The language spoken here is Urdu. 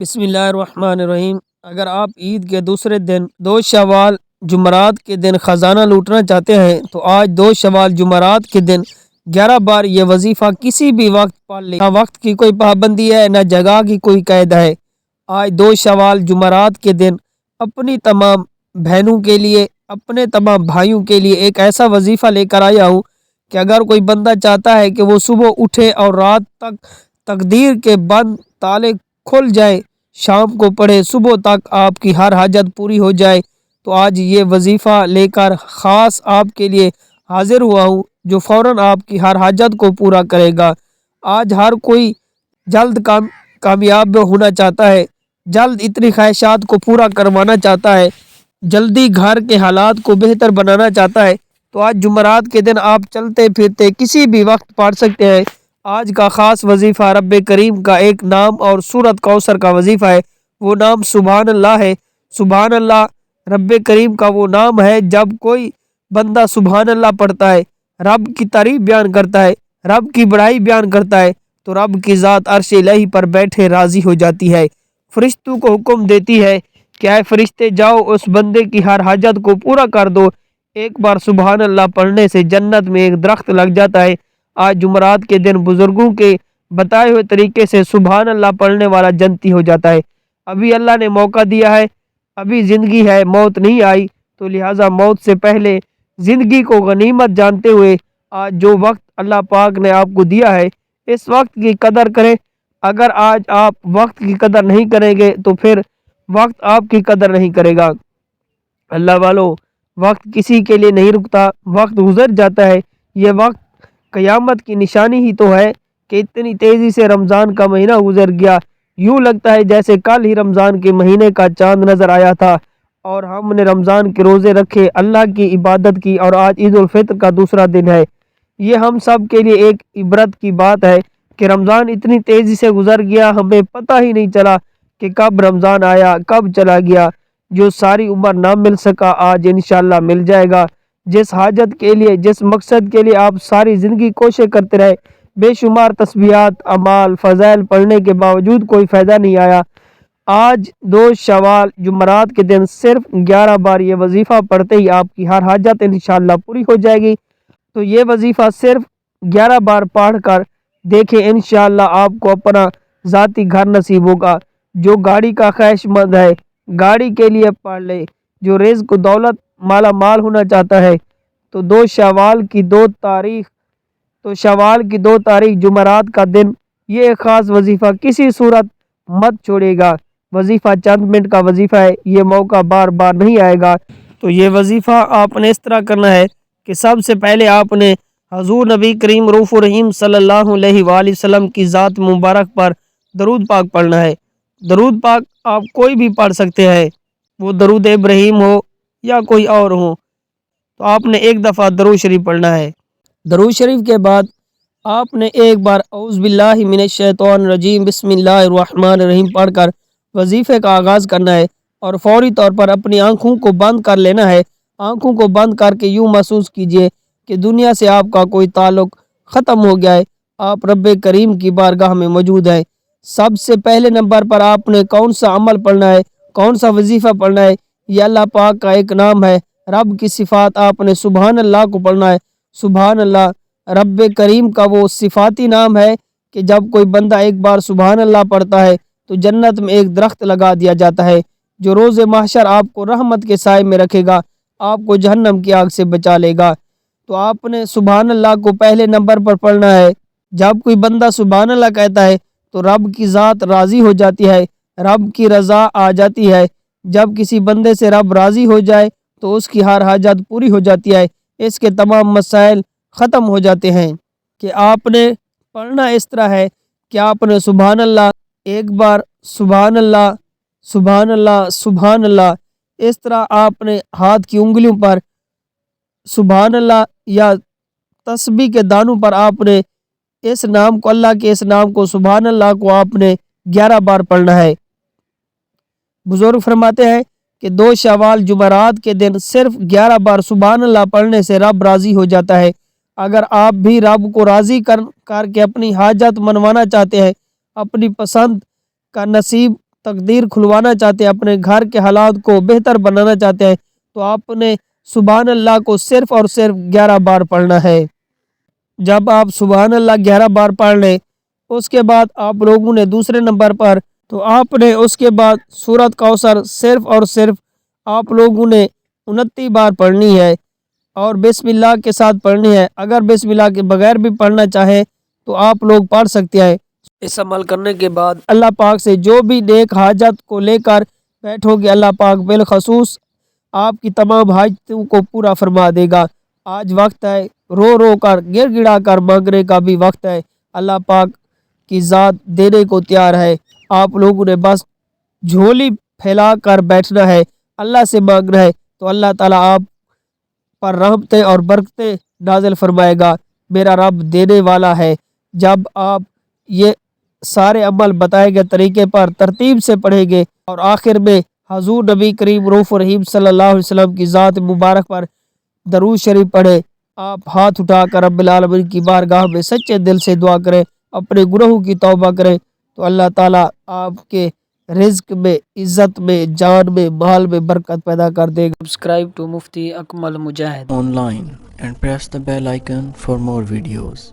بسم اللہ الرحمن الرحیم۔ اگر آپ عید کے دوسرے دن 2 شوال جمعرات کے دن خزانہ لوٹنا چاہتے ہیں تو آج 2 شوال جمعرات کے دن 11 بار یہ وظیفہ کسی بھی وقت پڑھ لیں۔ نہ وقت کی کوئی پابندی ہے، نہ جگہ کی کوئی قید ہے۔ آج 2 شوال جمعرات کے دن اپنی تمام بہنوں کے لیے، اپنے تمام بھائیوں کے لیے ایک ایسا وظیفہ لے کر آیا ہوں کہ اگر کوئی بندہ چاہتا ہے کہ وہ صبح اٹھے اور رات تک تقدیر کے بند تالے کھل جائے، شام کو پڑھے، صبح تک آپ کی ہر حاجت پوری ہو جائے، تو آج یہ وظیفہ لے کر خاص آپ کے لیے حاضر ہوا ہوں جو فوراً آپ کی ہر حاجت کو پورا کرے گا۔ آج ہر کوئی جلد کامیاب ہونا چاہتا ہے، جلد اتنی خواہشات کو پورا کروانا چاہتا ہے، جلدی گھر کے حالات کو بہتر بنانا چاہتا ہے، تو آج جمعرات کے دن آپ چلتے پھرتے کسی بھی وقت پڑھ سکتے ہیں۔ آج کا خاص وظیفہ رب کریم کا ایک نام اور سورت کوثر کا وظیفہ ہے، وہ نام سبحان اللہ ہے۔ سبحان اللہ رب کریم کا وہ نام ہے، جب کوئی بندہ سبحان اللہ پڑھتا ہے، رب کی تعریف بیان کرتا ہے، رب کی بڑائی بیان کرتا ہے، تو رب کی ذات عرش الہی پر بیٹھے راضی ہو جاتی ہے، فرشتوں کو حکم دیتی ہے کہ اے فرشتے جاؤ اس بندے کی ہر حاجت کو پورا کر دو۔ ایک بار سبحان اللہ پڑھنے سے جنت میں ایک درخت لگ جاتا ہے۔ آج جمعرات کے دن بزرگوں کے بتائے ہوئے طریقے سے سبحان اللہ پڑھنے والا جنتی ہو جاتا ہے۔ ابھی اللہ نے موقع دیا ہے، ابھی زندگی ہے، موت نہیں آئی، تو لہٰذا موت سے پہلے زندگی کو غنیمت جانتے ہوئے آج جو وقت اللہ پاک نے آپ کو دیا ہے، اس وقت کی قدر کریں۔ اگر آج آپ وقت کی قدر نہیں کریں گے تو پھر وقت آپ کی قدر نہیں کرے گا۔ اللہ والو، وقت کسی کے لیے نہیں رکتا، وقت گزر جاتا ہے۔ یہ وقت قیامت کی نشانی ہی تو ہے کہ اتنی تیزی سے رمضان کا مہینہ گزر گیا، یوں لگتا ہے جیسے کل ہی رمضان کے مہینے کا چاند نظر آیا تھا، اور ہم نے رمضان کے روزے رکھے، اللہ کی عبادت کی، اور آج عید الفطر کا دوسرا دن ہے۔ یہ ہم سب کے لیے ایک عبرت کی بات ہے کہ رمضان اتنی تیزی سے گزر گیا، ہمیں پتہ ہی نہیں چلا کہ کب رمضان آیا، کب چلا گیا۔ جو ساری عمر نہ مل سکا آج انشاءاللہ مل جائے گا۔ جس حاجت کے لیے، جس مقصد کے لیے آپ ساری زندگی کوشش کرتے رہے، بے شمار تسبیحات، اعمال، فضائل پڑھنے کے باوجود کوئی فائدہ نہیں آیا، آج 2 شوال جمعرات کے دن صرف 11 بار یہ وظیفہ پڑھتے ہی آپ کی ہر حاجت انشاءاللہ پوری ہو جائے گی۔ تو یہ وظیفہ صرف 11 بار پڑھ کر دیکھیں، انشاءاللہ آپ کو اپنا ذاتی گھر نصیب ہوگا۔ جو گاڑی کا خواہش مند ہے، گاڑی کے لیے پڑھ لے۔ جو رزق و دولت مالا مال ہونا چاہتا ہے، تو 2 شوال کی 2 تاریخ جمعرات کا دن یہ ایک خاص وظیفہ کسی صورت مت چھوڑے گا۔ وظیفہ چند منٹ کا وظیفہ ہے، یہ موقع بار بار نہیں آئے گا۔ تو یہ وظیفہ آپ نے اس طرح کرنا ہے کہ سب سے پہلے آپ نے حضور نبی کریم رؤوف الرحیم صلی اللہ علیہ وآلہ وسلم کی ذات مبارک پر درود پاک پڑھنا ہے۔ درود پاک آپ کوئی بھی پڑھ سکتے ہیں، وہ درود ابراہیم ہو یا کوئی اور ہو، تو آپ نے ایک دفعہ درود شریف پڑھنا ہے۔ درود شریف کے بعد آپ نے ایک بار اعوذ باللہ من الشیطان الرجیم بسم اللہ الرحمن الرحیم پڑھ کر وظیفے کا آغاز کرنا ہے، اور فوری طور پر اپنی آنکھوں کو بند کر لینا ہے۔ آنکھوں کو بند کر کے یوں محسوس کیجئے کہ دنیا سے آپ کا کوئی تعلق ختم ہو گیا ہے، آپ رب کریم کی بارگاہ میں موجود ہیں۔ سب سے پہلے نمبر پر آپ نے کون سا عمل پڑھنا ہے، کون سا وظیفہ پڑھنا ہے؟ یہ اللہ پاک کا ایک نام ہے، رب کی صفات آپ نے سبحان اللہ کو پڑھنا ہے۔ سبحان اللہ رب کریم کا وہ صفاتی نام ہے کہ جب کوئی بندہ ایک بار سبحان اللہ پڑھتا ہے تو جنت میں ایک درخت لگا دیا جاتا ہے جو روز محشر آپ کو رحمت کے سائے میں رکھے گا، آپ کو جہنم کی آگ سے بچا لے گا۔ تو آپ نے سبحان اللہ کو پہلے نمبر پر پڑھنا ہے۔ جب کوئی بندہ سبحان اللہ کہتا ہے تو رب کی ذات راضی ہو جاتی ہے، رب کی رضا آ جاتی ہے۔ جب کسی بندے سے رب راضی ہو جائے تو اس کی ہر حاجت پوری ہو جاتی ہے، اس کے تمام مسائل ختم ہو جاتے ہیں۔ کہ آپ نے پڑھنا اس طرح ہے کہ آپ نے سبحان اللہ ایک بار، سبحان اللہ، سبحان اللہ، سبحان اللہ، اس طرح آپ نے ہاتھ کی انگلیوں پر سبحان اللہ یا تسبیح کے دانوں پر آپ نے اس نام کو، اللہ کے اس نام کو، سبحان اللہ کو آپ نے 11 بار پڑھنا ہے۔ بزرگ فرماتے ہیں کہ 2 شوال جمعرات کے دن صرف 11 بار سبحان اللہ پڑھنے سے رب راضی ہو جاتا ہے۔ اگر آپ بھی رب کو راضی کر کے اپنی حاجت منوانا چاہتے ہیں، اپنی پسند کا نصیب تقدیر کھلوانا چاہتے ہیں، اپنے گھر کے حالات کو بہتر بنانا چاہتے ہیں، تو آپ نے سبحان اللہ کو صرف اور صرف 11 بار پڑھنا ہے۔ جب آپ سبحان اللہ 11 بار پڑھ لیں، اس کے بعد آپ لوگوں نے دوسرے نمبر پر تو آپ نے اس کے بعد سورۃ کوثر صرف اور صرف آپ لوگوں نے 29 بار پڑھنی ہے اور بسم اللہ کے ساتھ پڑھنی ہے۔ اگر بسم اللہ کے بغیر بھی پڑھنا چاہیں تو آپ لوگ پڑھ سکتے ہیں۔ اس عمل کرنے کے بعد اللہ پاک سے جو بھی نیک حاجت کو لے کر بیٹھو گے، اللہ پاک بالخصوص آپ کی تمام حاجتوں کو پورا فرما دے گا۔ آج وقت ہے رو رو کر گر گڑا کر مانگنے کا بھی وقت ہے۔ اللہ پاک کی ذات دینے کو تیار ہے، آپ لوگوں نے بس جھولی پھیلا کر بیٹھنا ہے، اللہ سے مانگنا ہے، تو اللہ تعالیٰ آپ پر رحمتیں اور برکتیں نازل فرمائے گا۔ میرا رب دینے والا ہے۔ جب آپ یہ سارے عمل بتائے گئے طریقے پر ترتیب سے پڑھیں گے اور آخر میں حضور نبی کریم رؤوف الرحیم صلی اللہ علیہ وسلم کی ذات مبارک پر درود شریف پڑھے، آپ ہاتھ اٹھا کر رب العالمین کی بارگاہ میں سچے دل سے دعا کریں، اپنے گناہوں کی توبہ کریں، تو اللہ تعالیٰ آپ کے رزق میں، عزت میں، جان میں، مال میں برکت پیدا کر دے گا۔ Subscribe to Mufti Akmal Mujahid online and press the bell icon for more videos.